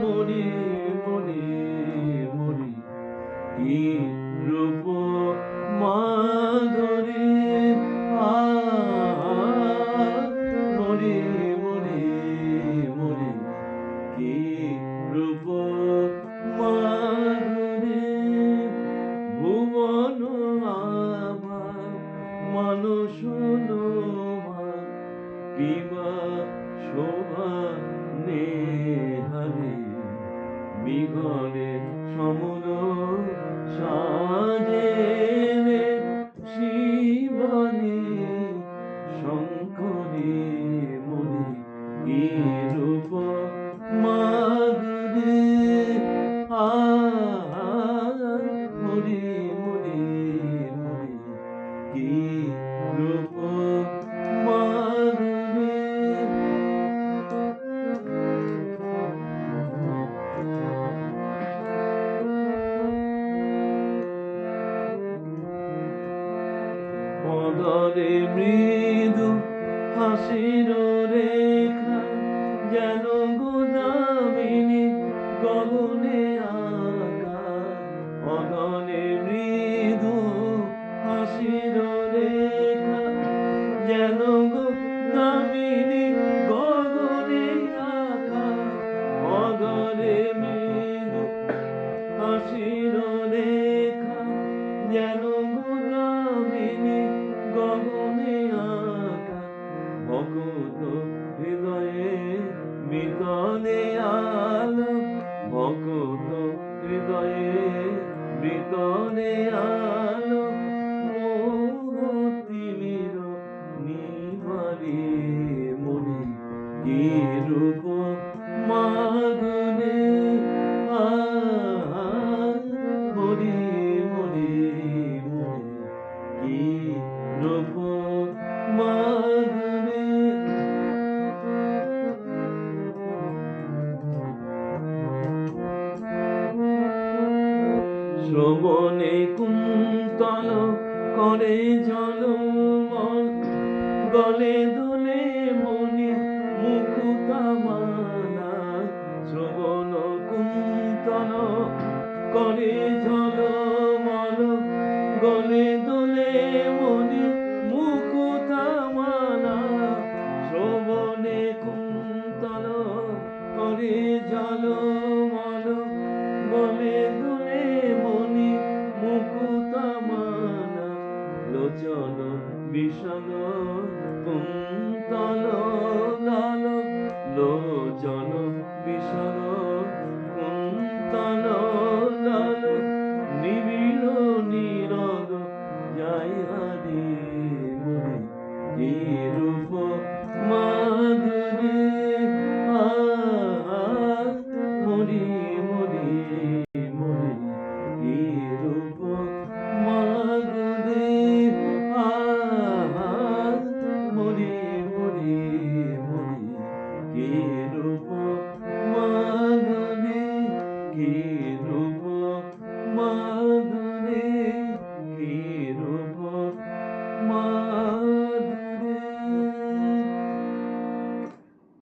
মরি মরি মরি কি রূপ মাধুরী মরি মরি মরি কি রূপ মাধুরী ভুবন আভা মানুষ কিবা শোভা নেহারে বিঘরে সমুদ্র সাজে শিবানী শঙ্করী মনি কি রূপ মাধুরী মরি মরি মরি কি রূপ মদরে মৃদু হাসির রেখা যেন গোদামিনী গগনে আঁকা মদরে মৃদু হাসির রেখা যেন গোদামিনী গগনে আঁকা মদরে মৃদু হাসির রেখা যেন গগনে আঁকা ভকত হৃদয়ে মৃতনে আলো ভকত হৃদয়ে মৃতনে আলো তিমির নিবারি মরি কি রূপ মাধুরী মরি মরি মরি কি রূপ মাধুরী শ্রবণে কুন্তল করে ঝলমল গলে দুলে মনি মুকুতা মালা শ্রবণ কুন্তল করে ঝলমল গলে দোলে মনি মুকুতা মালা শ্রবণে কুন্তল করে ঝলমল গলে দোলে মনি মুকুতা মালা লোচন বিশাল